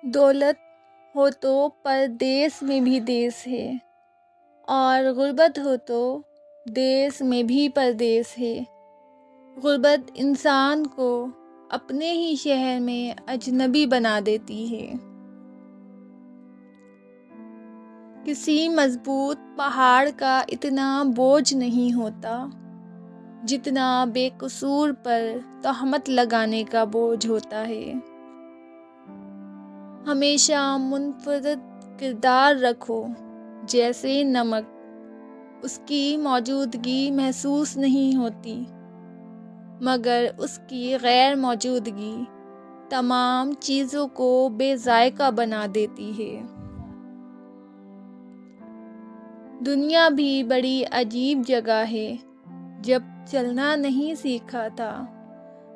دولت ہو تو پردیس میں بھی دیس ہے، اور غربت ہو تو دیس میں بھی پردیس ہے۔ غربت انسان کو اپنے ہی شہر میں اجنبی بنا دیتی ہے۔ کسی مضبوط پہاڑ کا اتنا بوجھ نہیں ہوتا جتنا بے قصور پر تہمت لگانے کا بوجھ ہوتا ہے۔ ہمیشہ منفرد کردار رکھو، جیسے نمک، اس کی موجودگی محسوس نہیں ہوتی، مگر اس کی غیر موجودگی تمام چیزوں کو بے ذائقہ بنا دیتی ہے۔ دنیا بھی بڑی عجیب جگہ ہے۔ جب چلنا نہیں سیکھا تھا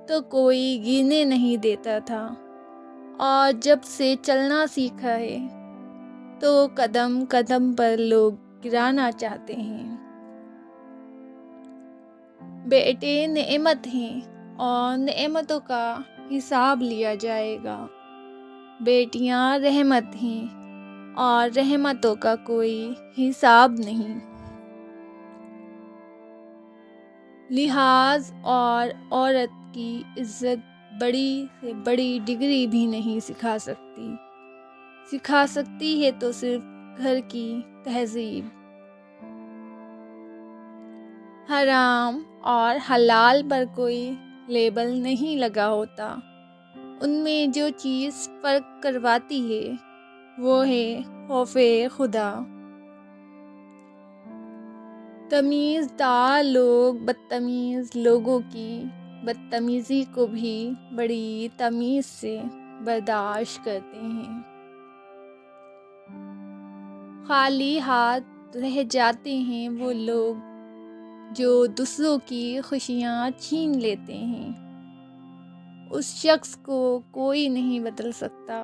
تو کوئی گرنے نہیں دیتا تھا، اور جب سے چلنا سیکھا ہے تو قدم قدم پر لوگ گرانا چاہتے ہیں۔ بیٹے نعمت ہیں اور نعمتوں کا حساب لیا جائے گا۔ بیٹیاں رحمت ہیں اور رحمتوں کا کوئی حساب نہیں۔ لحاظ اور عورت کی عزت بڑی سے بڑی ڈگری بھی نہیں سکھا سکتی۔ سکھا سکتی ہے تو صرف گھر کی تہذیب۔ حرام اور حلال پر کوئی لیبل نہیں لگا ہوتا۔ ان میں جو چیز فرق کرواتی ہے وہ ہے خوف خدا۔ تمیز دار لوگ بدتمیز لوگوں کی بدتمیزی کو بھی بڑی تمیز سے برداشت کرتے ہیں۔ خالی ہاتھ رہ جاتے ہیں وہ لوگ جو دوسروں کی خوشیاں چھین لیتے ہیں۔ اس شخص کو کوئی نہیں بدل سکتا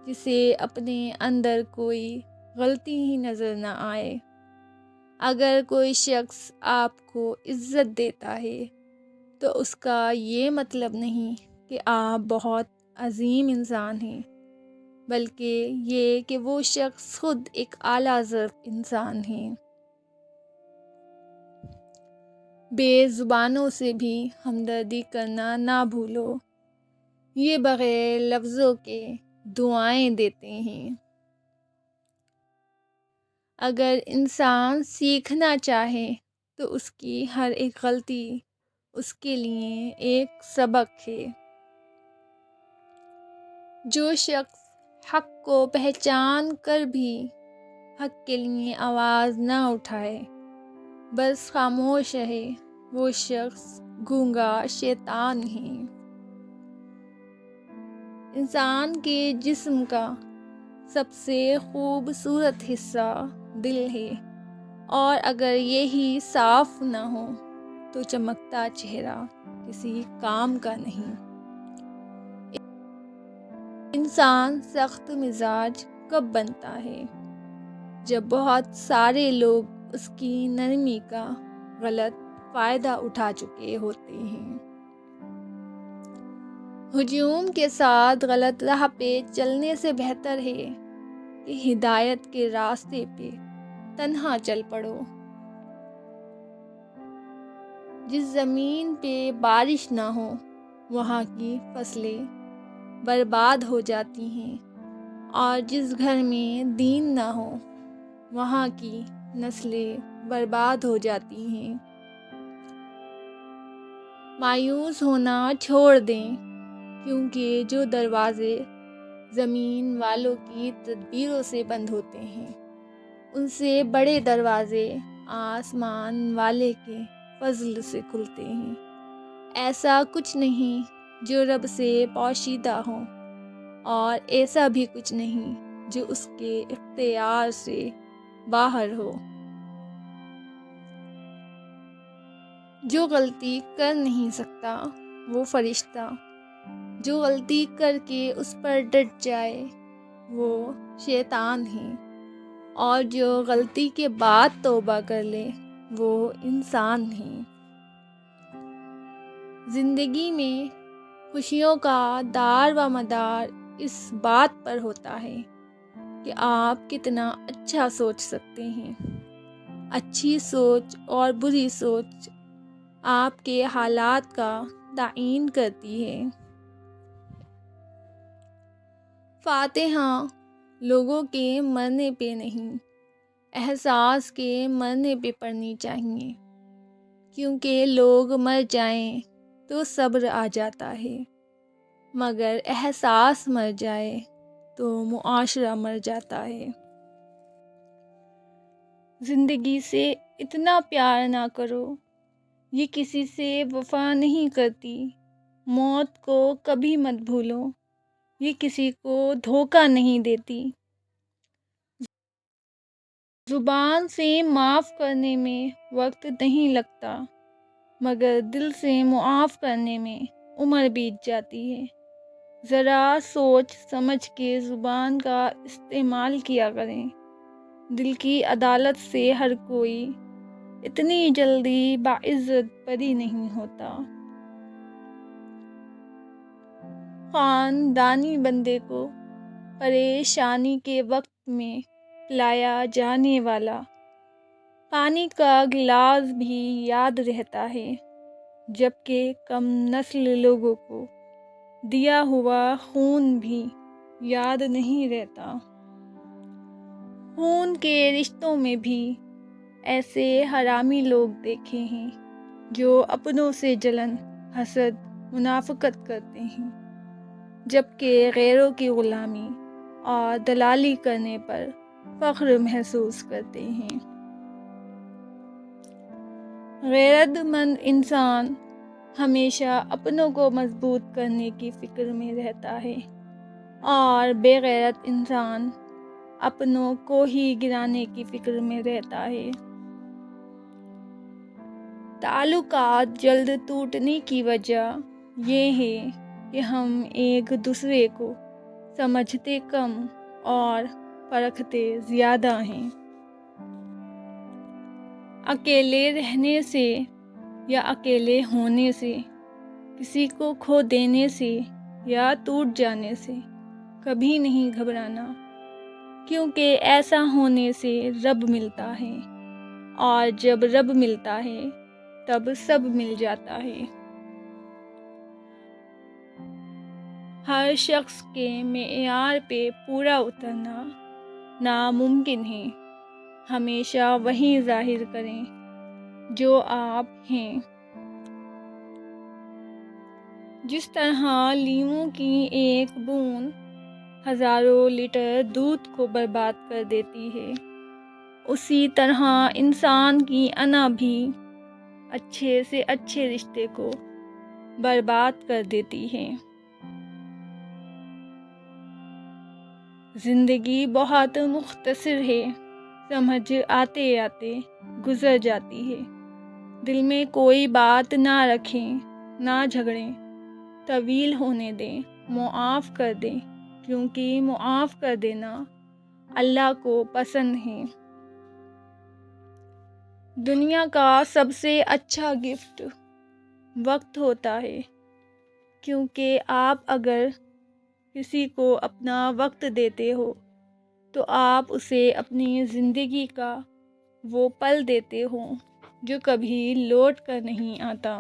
جسے اپنے اندر کوئی غلطی ہی نظر نہ آئے۔ اگر کوئی شخص آپ کو عزت دیتا ہے تو اس کا یہ مطلب نہیں کہ آپ بہت عظیم انسان ہیں، بلکہ یہ کہ وہ شخص خود ایک اعلیٰ ظرف انسان ہے۔ بے زبانوں سے بھی ہمدردی کرنا نہ بھولو، یہ بغیر لفظوں کے دعائیں دیتے ہیں۔ اگر انسان سیکھنا چاہے تو اس کی ہر ایک غلطی اس کے لیے ایک سبق ہے۔ جو شخص حق کو پہچان کر بھی حق کے لیے آواز نہ اٹھائے، بس خاموش رہے، وہ شخص گونگا شیطان ہے۔ انسان کے جسم کا سب سے خوبصورت حصہ دل ہے، اور اگر یہی صاف نہ ہو تو چمکتا چہرہ کسی کام کا نہیں۔ انسان سخت مزاج کب بنتا ہے؟ جب بہت سارے لوگ اس کی نرمی کا غلط فائدہ اٹھا چکے ہوتے ہیں۔ ہجوم کے ساتھ غلط راہ پہ چلنے سے بہتر ہے کہ ہدایت کے راستے پہ تنہا چل پڑو۔ جس زمین پہ بارش نہ ہو وہاں کی فصلیں برباد ہو جاتی ہیں، اور جس گھر میں دین نہ ہو وہاں کی نسلیں برباد ہو جاتی ہیں۔ مایوس ہونا چھوڑ دیں، کیونکہ جو دروازے زمین والوں کی تدبیروں سے بند ہوتے ہیں، ان سے بڑے دروازے آسمان والے کے فضل سے کھلتے ہیں۔ ایسا کچھ نہیں جو رب سے پوشیدہ ہو، اور ایسا بھی کچھ نہیں جو اس کے اختیار سے باہر ہو۔ جو غلطی کر نہیں سکتا وہ فرشتہ، جو غلطی کر کے اس پر ڈٹ جائے وہ شیطان ہے، اور جو غلطی کے بعد توبہ کر لے وہ انسان ہے۔ زندگی میں خوشیوں کا دار و مدار اس بات پر ہوتا ہے کہ آپ کتنا اچھا سوچ سکتے ہیں۔ اچھی سوچ اور بری سوچ آپ کے حالات کا تعین کرتی ہے۔ فاتحہ لوگوں کے مرنے پہ نہیں، احساس کے مرنے پہ پڑھنی چاہیے، کیونکہ لوگ مر جائیں تو صبر آ جاتا ہے، مگر احساس مر جائے تو معاشرہ مر جاتا ہے۔ زندگی سے اتنا پیار نہ کرو، یہ کسی سے وفا نہیں کرتی۔ موت کو کبھی مت بھولو، یہ کسی کو دھوکہ نہیں دیتی۔ زبان سے معاف کرنے میں وقت نہیں لگتا، مگر دل سے معاف کرنے میں عمر بیت جاتی ہے۔ ذرا سوچ سمجھ کے زبان کا استعمال کیا کریں۔ دل کی عدالت سے ہر کوئی اتنی جلدی باعزت بری نہیں ہوتا۔ خاندانی بندے کو پریشانی کے وقت میں پلایا جانے والا پانی کا گلاس بھی یاد رہتا ہے، جبکہ کم نسل لوگوں کو دیا ہوا خون بھی یاد نہیں رہتا۔ خون کے رشتوں میں بھی ایسے حرامی لوگ دیکھے ہیں جو اپنوں سے جلن، حسد، منافقت کرتے ہیں، جبکہ غیروں کی غلامی اور دلالی کرنے پر فخر محسوس کرتے ہیں۔ غیرت مند انسان ہمیشہ اپنوں کو مضبوط کرنے کی فکر میں رہتا ہے، اور بے غیرت انسان اپنوں کو ہی گرانے کی فکر میں رہتا ہے۔ تعلقات جلد ٹوٹنے کی وجہ یہ ہے کہ ہم ایک دوسرے کو سمجھتے کم اور پرکھتے زیادہ ہیں۔ اکیلے رہنے سے یا اکیلے ہونے سے، کسی کو کھو دینے سے یا ٹوٹ جانے سے کبھی نہیں گھبرانا، کیونکہ ایسا ہونے سے رب ملتا ہے، اور جب رب ملتا ہے تب سب مل جاتا ہے۔ ہر شخص کے معیار پہ پورا اترنا ناممکن ہے۔ ہمیشہ وہی ظاہر کریں جو آپ ہیں۔ جس طرح لیموں کی ایک بوند ہزاروں لیٹر دودھ کو برباد کر دیتی ہے، اسی طرح انسان کی انا بھی اچھے سے اچھے رشتے کو برباد کر دیتی ہے۔ زندگی بہت مختصر ہے، سمجھ آتے آتے گزر جاتی ہے۔ دل میں کوئی بات نہ رکھیں، نہ جھگڑیں، طویل ہونے دیں، معاف کر دیں، کیونکہ معاف کر دینا اللہ کو پسند ہے۔ دنیا کا سب سے اچھا گفٹ وقت ہوتا ہے، کیونکہ آپ اگر کسی کو اپنا وقت دیتے ہو تو آپ اسے اپنی زندگی کا وہ پل دیتے ہو جو کبھی لوٹ کر نہیں آتا۔